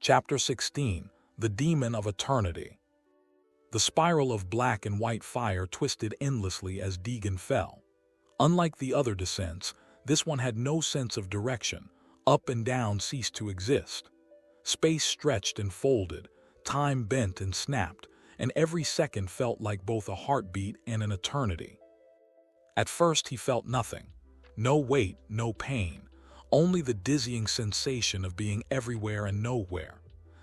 Chapter 16. The Demon of Eternity. The spiral of black and white fire twisted endlessly as Deagan fell. Unlike the other descents, this one had no sense of direction. Up and down ceased to exist. Space stretched and folded, time bent and snapped, and every second felt like both a heartbeat and an eternity. At first he felt nothing. No weight, no pain. Only the dizzying sensation of being everywhere and nowhere.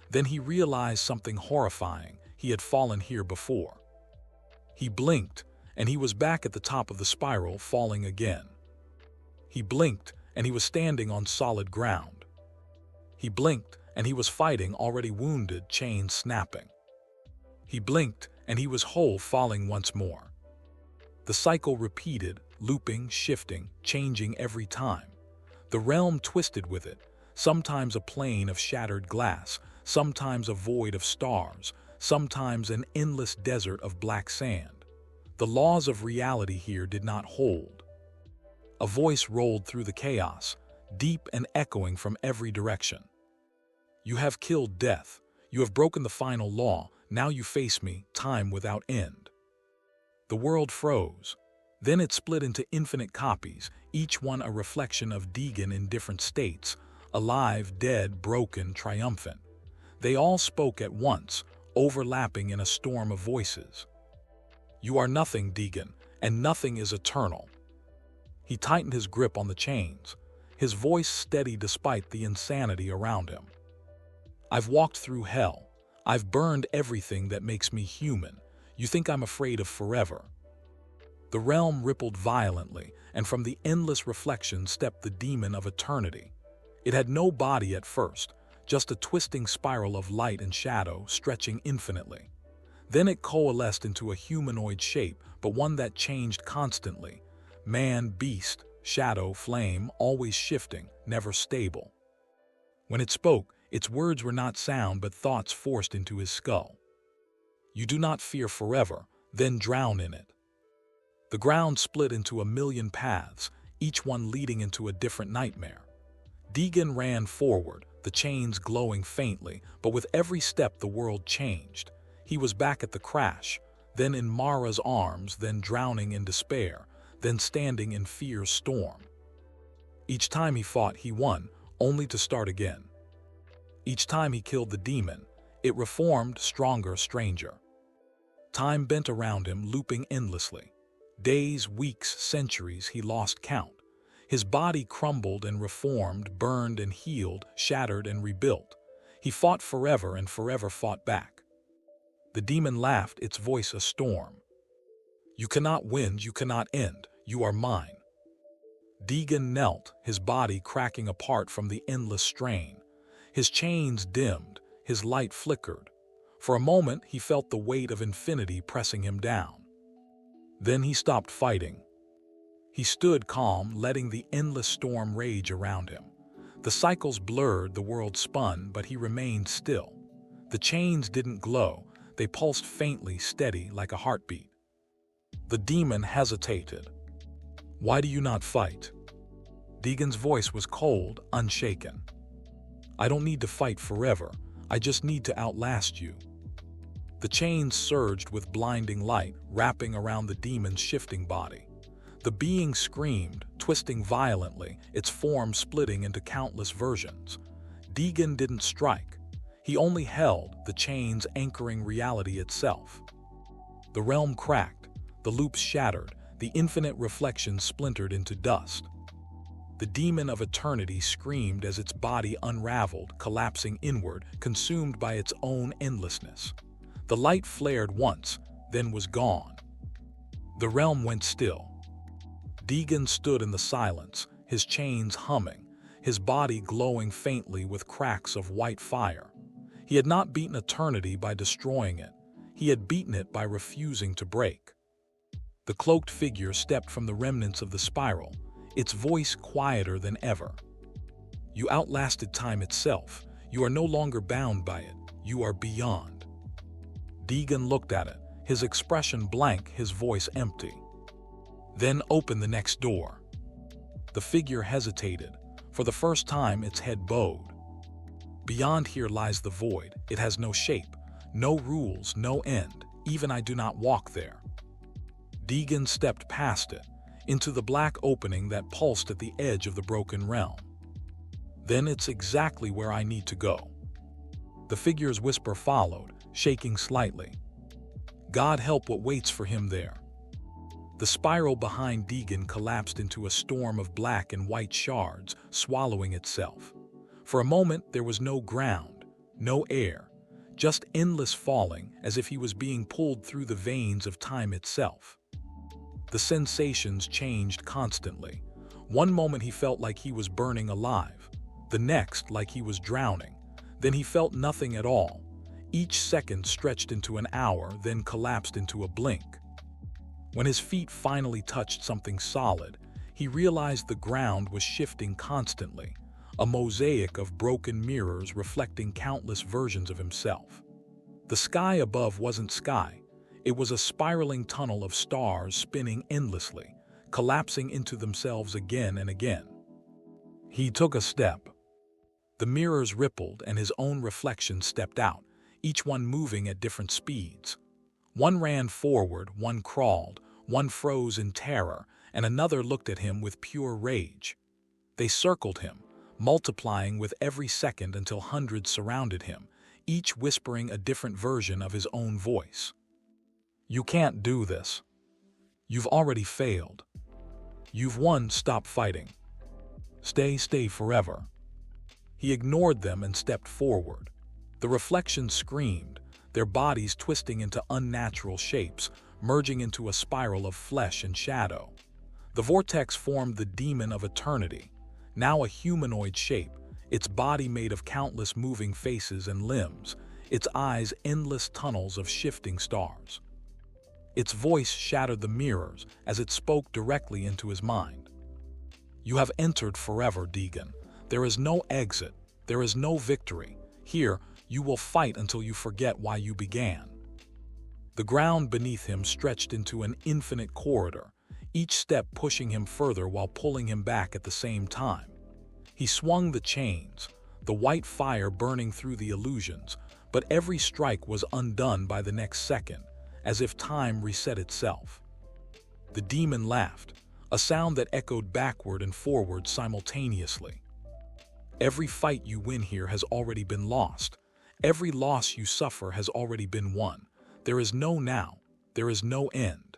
Then he realized something horrifying. He had fallen here before. He blinked, and he was back at the top of the spiral, falling again. He blinked, and he was standing on solid ground. He blinked, and he was fighting, already wounded, chains snapping. He blinked, and he was whole, falling once more. The cycle repeated, looping, shifting, changing every time. The realm twisted with it, sometimes a plane of shattered glass, sometimes a void of stars, sometimes an endless desert of black sand. The laws of reality here did not hold. A voice rolled through the chaos, deep and echoing from every direction. "You have killed death. You have broken the final law. Now you face me, time without end." The world froze. Then it split into infinite copies, each one a reflection of Deagan in different states, alive, dead, broken, triumphant. They all spoke at once, overlapping in a storm of voices. "You are nothing, Deagan, and nothing is eternal." He tightened his grip on the chains, his voice steady despite the insanity around him. "I've walked through hell. I've burned everything that makes me human. You think I'm afraid of forever?" The realm rippled violently, and from the endless reflection stepped the demon of eternity. It had no body at first, just a twisting spiral of light and shadow stretching infinitely. Then it coalesced into a humanoid shape, but one that changed constantly. Man, beast, shadow, flame, always shifting, never stable. When it spoke, its words were not sound but thoughts forced into his skull. "You do not fear forever, then drown in it." The ground split into a million paths, each one leading into a different nightmare. Deagan ran forward, the chains glowing faintly, but with every step the world changed. He was back at the crash, then in Mara's arms, then drowning in despair, then standing in fear's storm. Each time he fought, he won, only to start again. Each time he killed the demon, it reformed, stronger, stranger. Time bent around him, looping endlessly. Days, weeks, centuries, he lost count. His body crumbled and reformed, burned and healed, shattered and rebuilt. He fought forever and forever fought back. The demon laughed, its voice a storm. "You cannot win, you cannot end, you are mine." Deagan knelt, his body cracking apart from the endless strain. His chains dimmed, his light flickered. For a moment he felt the weight of infinity pressing him down. Then he stopped fighting. He stood calm, letting the endless storm rage around him. The cycles blurred, the world spun, but he remained still. The chains didn't glow, they pulsed faintly, steady, like a heartbeat. The demon hesitated. "Why do you not fight?" Deagan's voice was cold, unshaken. "I don't need to fight forever, I just need to outlast you." The chains surged with blinding light, wrapping around the demon's shifting body. The being screamed, twisting violently, its form splitting into countless versions. Deagan didn't strike. He only held, the chains anchoring reality itself. The realm cracked, the loops shattered, the infinite reflections splintered into dust. The demon of eternity screamed as its body unraveled, collapsing inward, consumed by its own endlessness. The light flared once, then was gone. The realm went still. Deagan stood in the silence, his chains humming, his body glowing faintly with cracks of white fire. He had not beaten eternity by destroying it. He had beaten it by refusing to break. The cloaked figure stepped from the remnants of the spiral, its voice quieter than ever. "You outlasted time itself. You are no longer bound by it. You are beyond." Deagan looked at it, his expression blank, his voice empty. "Then open the next door." The figure hesitated. For the first time, its head bowed. Beyond here lies the void. It has no shape, no rules, no end. Even I do not walk there. Deagan stepped past it, into the black opening that pulsed at the edge of the broken realm. Then it's exactly where I need to go. The figure's whisper followed, shaking slightly. God help what waits for him there. The spiral behind Deagan collapsed into a storm of black and white shards, swallowing itself. For a moment there was no ground, no air, just endless falling, as if he was being pulled through the veins of time itself. The sensations changed constantly. One moment he felt like he was burning alive, the next like he was drowning. Then he felt nothing at all. Each second stretched into an hour, then collapsed into a blink. When his feet finally touched something solid, he realized the ground was shifting constantly, a mosaic of broken mirrors reflecting countless versions of himself. The sky above wasn't sky. It was a spiraling tunnel of stars spinning endlessly, collapsing into themselves again and again. He took a step. The mirrors rippled and his own reflection stepped out, each one moving at different speeds. One ran forward, one crawled, one froze in terror, and another looked at him with pure rage. They circled him, multiplying with every second until hundreds surrounded him, each whispering a different version of his own voice. You can't do this. You've already failed. You've won, stop fighting. Stay forever. He ignored them and stepped forward. The reflections screamed, their bodies twisting into unnatural shapes, merging into a spiral of flesh and shadow. The vortex formed the demon of eternity, now a humanoid shape, its body made of countless moving faces and limbs, its eyes endless tunnels of shifting stars. Its voice shattered the mirrors as it spoke directly into his mind. You have entered forever, Deagan. There is no exit. There is no victory. Here, you will fight until you forget why you began. The ground beneath him stretched into an infinite corridor, each step pushing him further while pulling him back at the same time. He swung the chains, the white fire burning through the illusions, but every strike was undone by the next second, as if time reset itself. The demon laughed, a sound that echoed backward and forward simultaneously. Every fight you win here has already been lost. Every loss you suffer has already been won. There is no now. There is no end.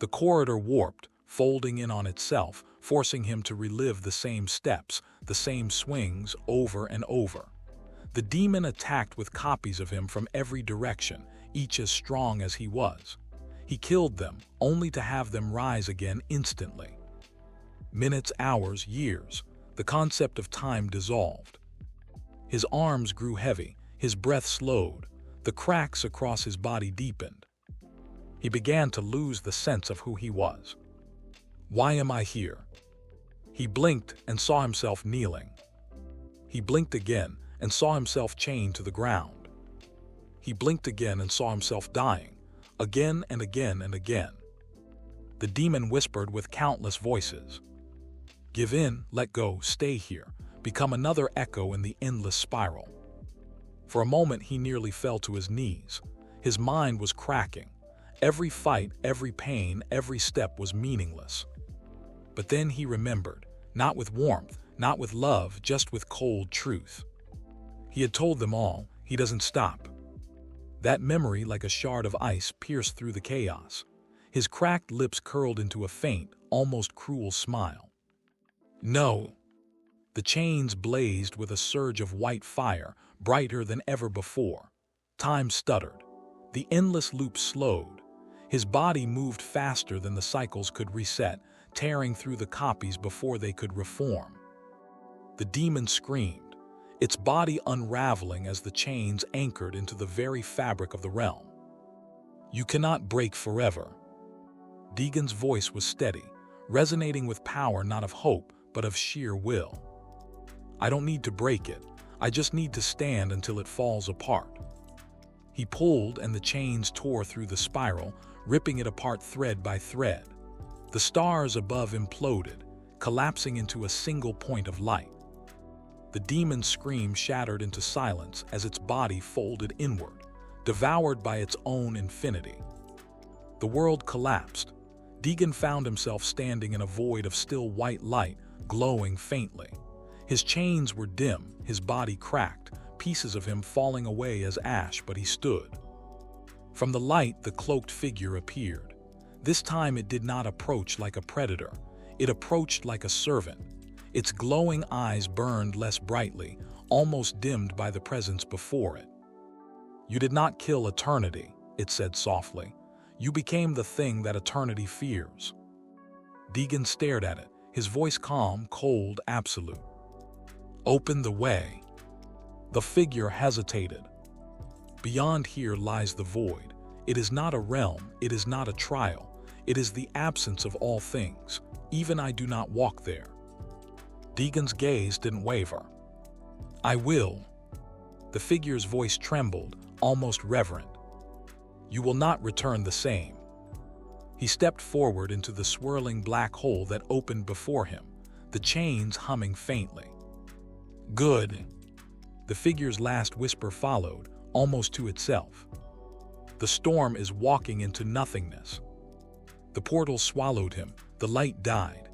The corridor warped, folding in on itself, forcing him to relive the same steps, the same swings, over and over. The demon attacked with copies of him from every direction, each as strong as he was. He killed them, only to have them rise again instantly. Minutes, hours, years. The concept of time dissolved. His arms grew heavy, his breath slowed, the cracks across his body deepened. He began to lose the sense of who he was. Why am I here? He blinked and saw himself kneeling. He blinked again and saw himself chained to the ground. He blinked again and saw himself dying, again and again and again. The demon whispered with countless voices. Give in, let go, stay here, become another echo in the endless spiral. For a moment he nearly fell to his knees. His mind was cracking. Every fight, every pain, every step was meaningless. But then he remembered, not with warmth, not with love, just with cold truth. He had told them all, he doesn't stop. That memory, like a shard of ice, pierced through the chaos. His cracked lips curled into a faint, almost cruel smile. No. The chains blazed with a surge of white fire, brighter than ever before. Time stuttered. The endless loop slowed. His body moved faster than the cycles could reset, tearing through the copies before they could reform. The demon screamed, its body unraveling as the chains anchored into the very fabric of the realm. You cannot break forever. Deagan's voice was steady, resonating with power not of hope, but of sheer will. I don't need to break it. I just need to stand until it falls apart. He pulled and the chains tore through the spiral, ripping it apart thread by thread. The stars above imploded, collapsing into a single point of light. The demon's scream shattered into silence as its body folded inward, devoured by its own infinity. The world collapsed. Deagan found himself standing in a void of still white light, glowing faintly. His chains were dim, his body cracked, pieces of him falling away as ash, but he stood. From the light, the cloaked figure appeared. This time it did not approach like a predator. It approached like a servant. Its glowing eyes burned less brightly, almost dimmed by the presence before it. "You did not kill eternity," it said softly. "You became the thing that eternity fears." Deagan stared at it, his voice calm, cold, absolute. "Open the way." The figure hesitated. "Beyond here lies the void. It is not a realm, it is not a trial. It is the absence of all things. Even I do not walk there." Deagan's gaze didn't waver. "I will." The figure's voice trembled, almost reverent. "You will not return the same." He stepped forward into the swirling black hole that opened before him, the chains humming faintly. "Good." The figure's last whisper followed, almost to itself. "The storm is walking into nothingness." The portal swallowed him, the light died,